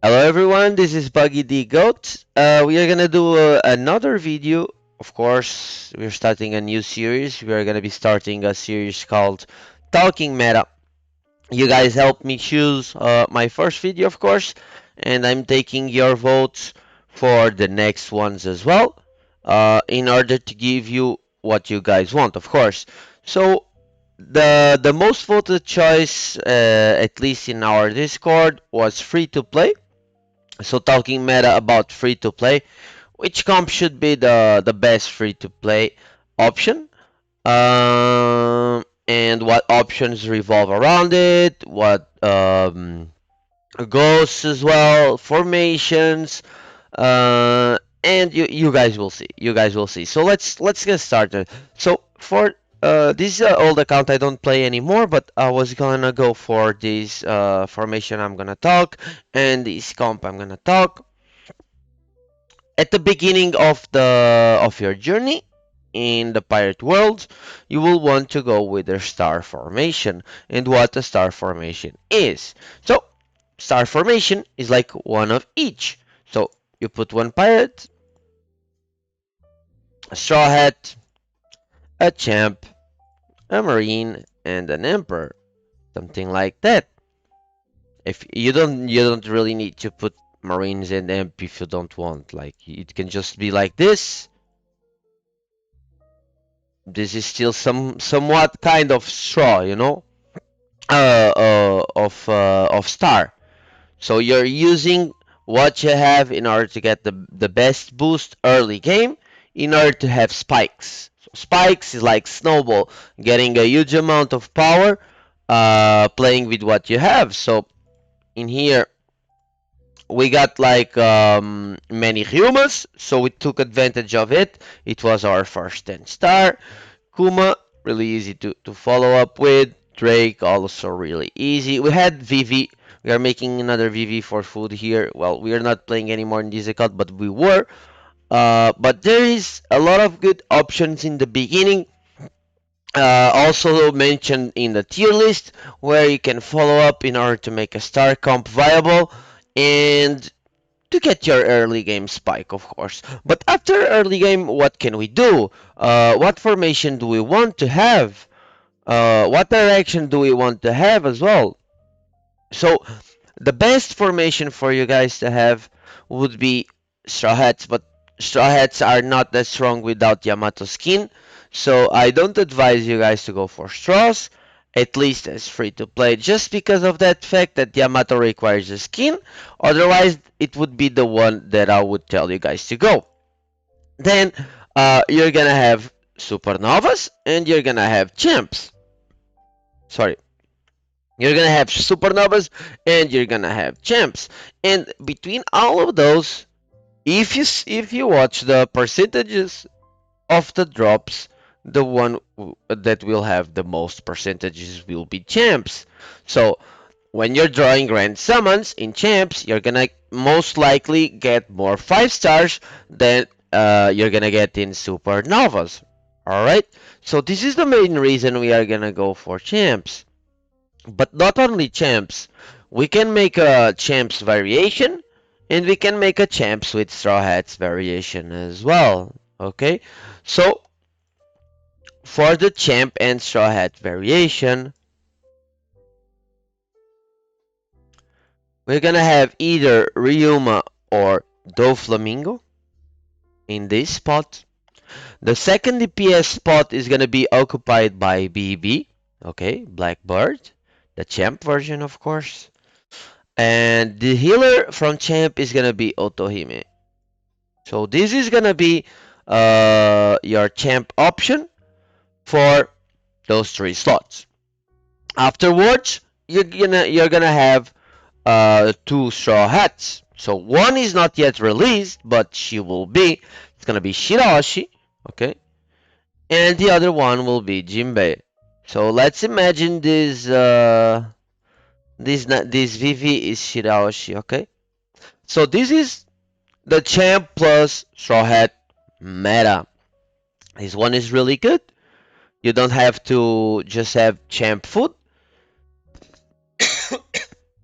Hello everyone, this is Buggy the Goat. We are gonna do another video. Of course, we're starting a new series. We are gonna be starting a series called Talking Meta. You guys helped me choose my first video, of course, and I'm taking your votes for the next ones as well, in order to give you what you guys want, of course. So the most voted choice, at least in our Discord, was free to play. So talking meta about free to play, which comp should be the best free to play option? And what options revolve around it? What ghosts as well, formations, and you guys will see. You guys will see. So let's get started. So for this is an old account I don't play anymore, but I was gonna go for this formation I'm gonna talk and this comp I'm gonna talk at the beginning of your journey in the pirate world. You will want to go with the star formation and what a star formation is. So star formation is like one of each. So you put one pirate, a straw hat, a champ, a marine, and an emperor, something like that. If you don't really need to put marines and emp if you don't want. Like it can just be like this. This is still somewhat kind of straw, of star. So you're using what you have in order to get the best boost early game in order to have spikes. So spikes is like snowball, getting a huge amount of power, playing with what you have. So in here we got like many humans, so we took advantage of it. It was our first 10 star. Kuma, really easy to follow up with. Drake, also really easy. We had Vivi. We are making another Vivi for food here. Well, we are not playing anymore in this account, but we were. But there is a lot of good options in the beginning. Also mentioned in the tier list where you can follow up in order to make a star comp viable and to get your early game spike, of course. But after early game, what can we do? What formation do we want to have? What direction do we want to have as well? So the best formation for you guys to have would be straw hats, but straw hats are not that strong without Yamato skin. So I don't advise you guys to go for straws, at least as free to play, just because of that fact that Yamato requires a skin. Otherwise, it would be the one that I would tell you guys to go. Then you're gonna have supernovas and you're gonna have champs. Sorry, you're gonna have supernovas and you're gonna have champs. And between all of those, if you watch the percentages of the drops, the one that will have the most percentages will be champs. So when you're drawing grand summons in champs, you're gonna most likely get more 5 stars than you're gonna get in supernovas. Alright? So this is the main reason we are gonna go for champs. But not only champs, we can make a champs variation and we can make a champs with straw hats variation as well. Okay? So for the champ and straw hat variation, we're gonna have either Ryuma or Doflamingo in this spot. The second DPS spot is gonna be occupied by BB, okay, Blackbird, the champ version, of course. And the healer from champ is gonna be Otohime. So this is gonna be your champ option for those 3 slots. Afterwards, you're gonna have 2 straw hats. So one is not yet released, but she will be. It's gonna be Shiraoshi, okay, and the other one will be Jinbei. So let's imagine this Vivi is Shiraoshi, okay. So this is the champ plus straw hat meta. This one is really good. You don't have to just have champ food.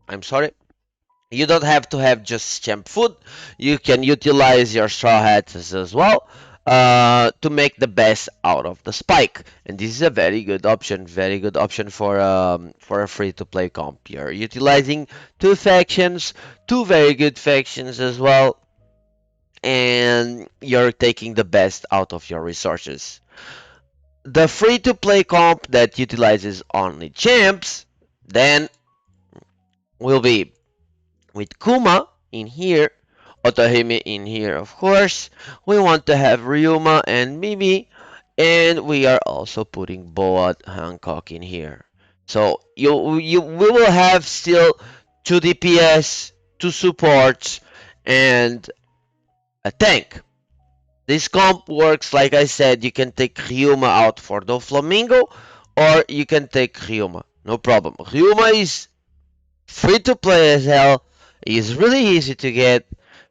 I'm sorry. You don't have to have just champ food. You can utilize your straw hats as well to make the best out of the spike. And this is a very good option for a free-to-play comp. You're utilizing two factions, two very good factions as well, and you're taking the best out of your resources. The free-to-play comp that utilizes only champs then will be with Kuma in here, Otohime in here, of course. We want to have Ryuma and Mimi, and we are also putting Boa Hancock in here. So we will have still two DPS, two supports, and a tank. This comp works like I said. You can take Ryuma out for the Flamingo, or you can take Ryuma. No problem. Ryuma is free to play as hell. It's really easy to get.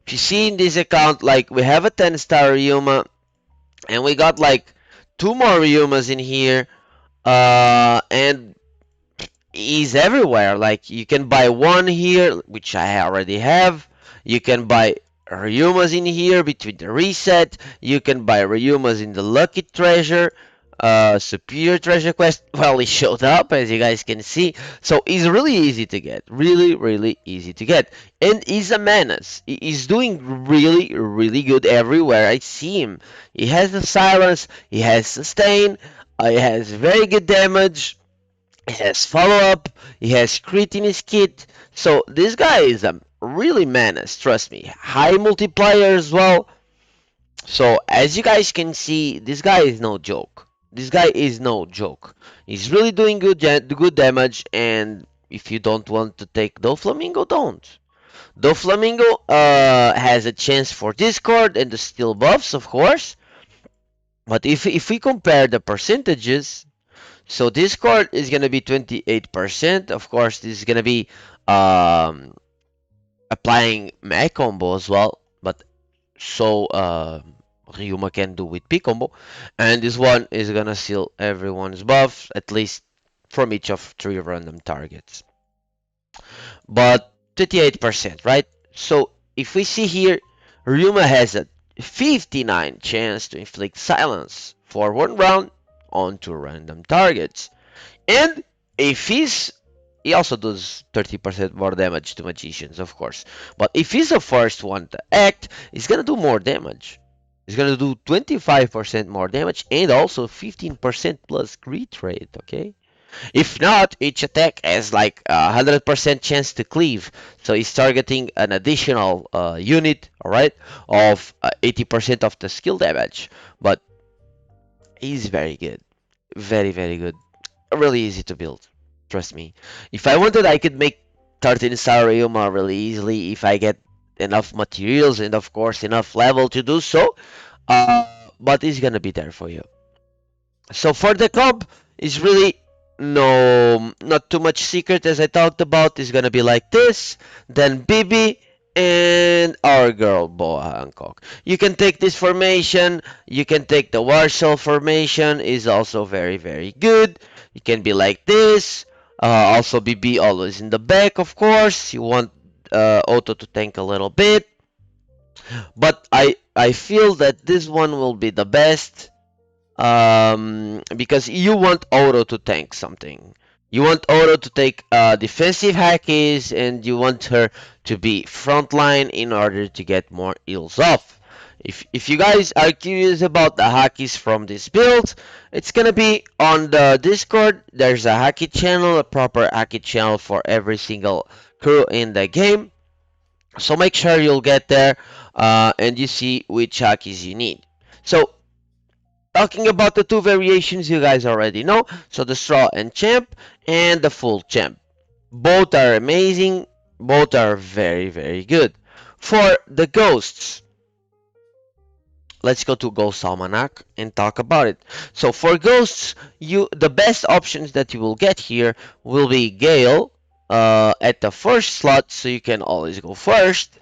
If you see in this account, like we have a 10-star Ryuma, and we got like two more Ryumas in here, and he's everywhere. Like you can buy one here, which I already have. You can buy Ryumas in here between the reset. You can buy Ryumas in the Lucky Treasure. Superior Treasure Quest. Well, he showed up as you guys can see. So he's really easy to get. Really, really easy to get. And he's a menace. He's doing really, really good everywhere I see him. He has the silence. He has sustain. He has very good damage. He has follow up. He has crit in his kit. So this guy is a really menace. Trust me. High multiplier as well. So as you guys can see, this guy is no joke. This guy is no joke. He's really doing good damage, and if you don't want to take Doflamingo, don't. Doflamingo has a chance for Discord and the steel buffs, of course. But if we compare the percentages, so Discord is gonna be 28%. Of course, this is gonna be um, applying Mech combo as well. But so Ryuma can do with P combo, and this one is gonna seal everyone's buff at least from each of three random targets. But 38%, right? So if we see here, Ryuma has a 59 chance to inflict silence for one round onto random targets, and if he also does 30% more damage to magicians, of course. But if he's the first one to act, he's gonna do more damage. He's gonna do 25% more damage and also 15% plus crit rate, okay? If not, each attack has like a 100% chance to cleave. So he's targeting an additional unit, alright, of 80% of the skill damage. But he's very good. Very, very good. Really easy to build. Trust me. If I wanted, I could make 13 star Ryuma really easily if I get enough materials and, of course, enough level to do so. But it's gonna be there for you. So for the comp, it's really not too much secret as I talked about. It's gonna be like this, then Bibi, and our girl Boa Hancock. You can take this formation, you can take the Warsaw formation, is also very, very good. You can be like this. Also BB always in the back, of course. You want Auto to tank a little bit. But I feel that this one will be the best because you want Auto to tank something. You want Auto to take defensive hackies, and you want her to be frontline in order to get more heals off. If you guys are curious about the hackies from this build, it's gonna be on the Discord. There's a hacky channel, a proper hacky channel for every single crew in the game. So make sure you'll get there and you see which hackies you need. So talking about the two variations you guys already know, so the straw and champ and the full champ. Both are amazing, both are very, very good. For the ghosts, let's go to Ghost Almanac and talk about it. So for ghosts, the best options that you will get here will be Gale at the first slot, so you can always go first.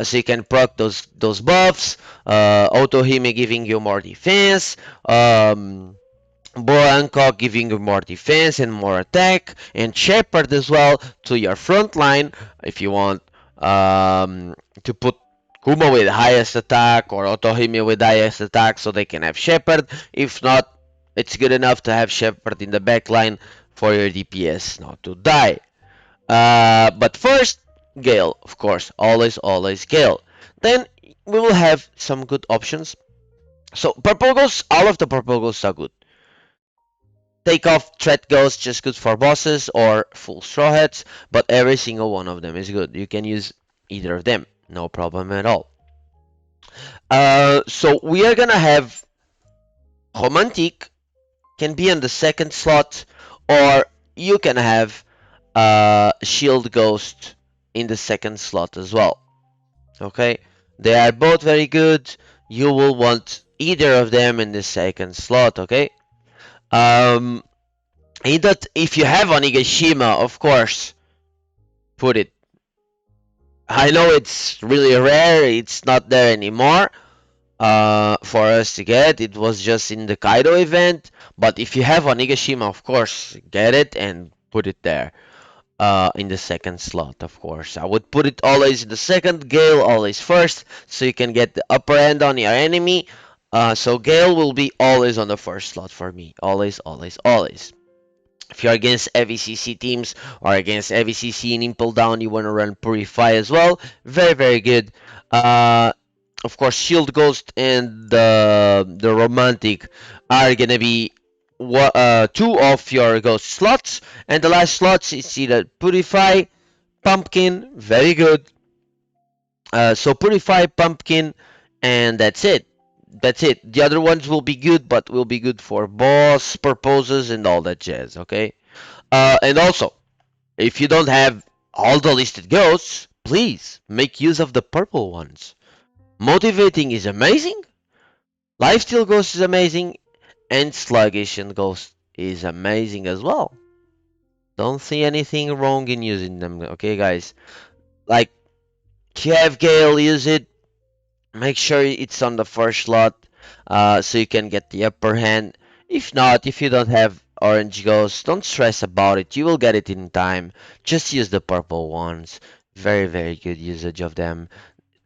So you can proc those buffs. Auto Hime giving you more defense. Boa Hancock giving you more defense and more attack, and Shepard as well to your front line if you want to put Kuma with highest attack or Otohime with highest attack so they can have Shepard. If not, it's good enough to have Shepard in the back line for your DPS not to die. But first, Gale, of course, always Gale. Then we will have some good options. So purple ghosts, all of the purple ghosts are good. Take off threat ghosts just good for bosses or full straw hats, but every single one of them is good. You can use either of them, no problem at all. So we are gonna have Romantic can be on the second slot, or you can have Shield Ghost in the second slot as well. Okay, they are both very good. You will want either of them in the second slot. Okay. Um, in that, if you have Onigashima, of course, put it. I know it's really rare. It's not there anymore. For us to get. It was just in the Kaido event. But if you have Onigashima, of course, get it and put it there. In the second slot, of course. I would put it always in the second, Gale always first, so you can get the upper hand on your enemy. So Gale will be always on the first slot for me. Always. If you're against AVCC teams or against AVCC in Impel Down, you want to run Purify as well. Very good. Uh, of course, Shield Ghost and the Romantic are gonna be two of your ghost slots, and the last slots is either Purify, Pumpkin, very good. So Purify, Pumpkin, and that's it. That's it. The other ones will be good, but will be good for boss purposes and all that jazz. Okay. And also, if you don't have all the listed ghosts, please make use of the purple ones. Motivating is amazing. Lifesteal Ghost is amazing, and Sluggish and Ghost is amazing as well. Don't see anything wrong in using them, okay, guys? Like, if you have Gale, use it. Make sure it's on the first slot so you can get the upper hand. If not, if you don't have Orange Ghost, don't stress about it. You will get it in time. Just use the purple ones. Very good usage of them.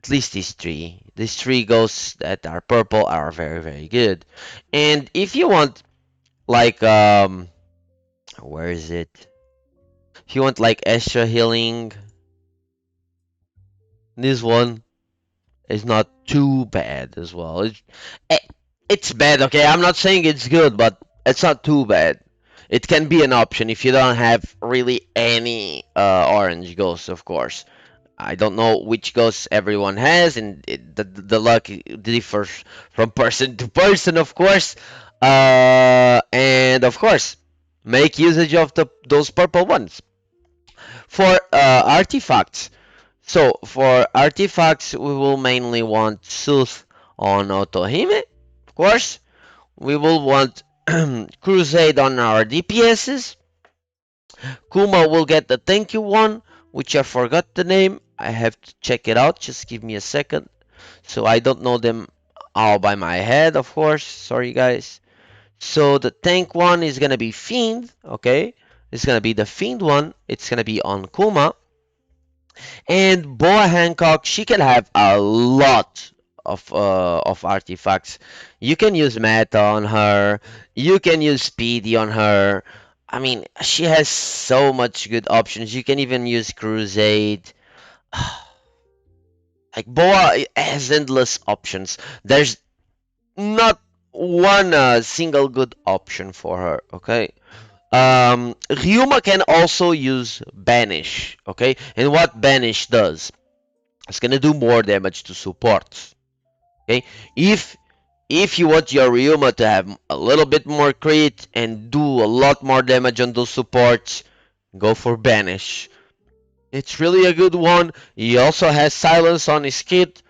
At least these three. These three ghosts that are purple are very good. And if you want like where is it? If you want like extra healing, this one is not too bad as well. Eh, it's bad, okay? I'm not saying it's good, but it's not too bad. It can be an option if you don't have really any orange ghosts, of course. I don't know which ghosts everyone has, and the luck differs from person to person, of course. And of course, make usage of those purple ones. For artifacts, so for artifacts, we will mainly want Sooth on Otohime, of course. We will want Crusade on our DPSs. Kuma will get the thank you one, which I forgot the name. I have to check it out. Just give me a second. So I don't know them all by my head, of course. Sorry, guys. So the tank one is gonna be Fiend, okay? It's gonna be the Fiend one. It's gonna be on Kuma. And Boa Hancock, she can have a lot of artifacts. You can use Meta on her. You can use Speedy on her. I mean, she has so much good options. You can even use Crusade. Like Boa has endless options. There's not one single good option for her. Okay. Ryuma can also use Banish. Okay, and what Banish does? It's gonna do more damage to supports. Okay, if you want your Ryuma to have a little bit more crit and do a lot more damage on those supports, go for Banish. It's really a good one. He also has silence on his kit.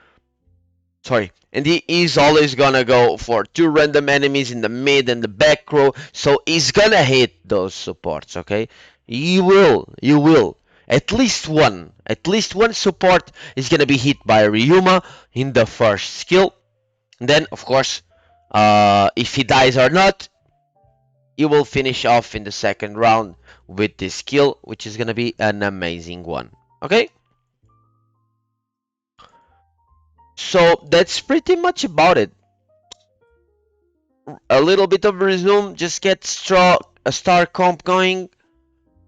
Sorry. And he is always gonna go for two random enemies in the mid and the back row. So he's gonna hit those supports, okay? You will. At least one support is gonna be hit by Ryuma in the first skill. And then, of course, if he dies or not, you will finish off in the second round with this skill, which is gonna be an amazing one. Okay? So that's pretty much about it. A little bit of resume, just get a star comp going,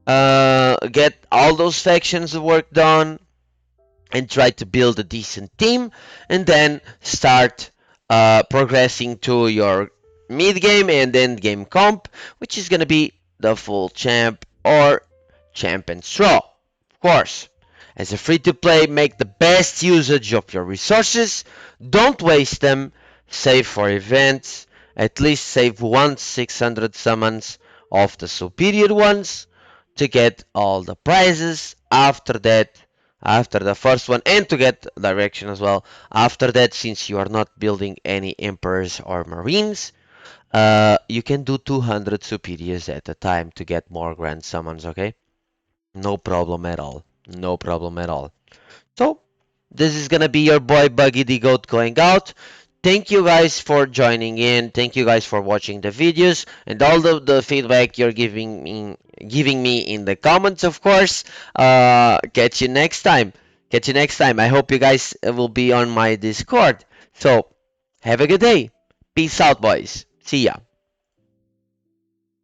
get all those factions work done, and try to build a decent team, and then start progressing to your mid game and end game comp, which is gonna be the full champ or champ and straw, of course. As a free to play, make the best usage of your resources, don't waste them, save for events, at least save 1 600 summons of the superior ones to get all the prizes. After that, after the first one, and to get direction as well. After that, since you are not building any emperors or marines, you can do 200 superiors at a time to get more grand summons, okay? No problem at all. No problem at all. So, this is gonna be your boy Buggy the Goat going out. Thank you guys for joining in. Thank you guys for watching the videos and all the feedback you're giving me in the comments, of course. Catch you next time. Catch you next time. I hope you guys will be on my Discord. So, have a good day. Peace out, boys. See ya.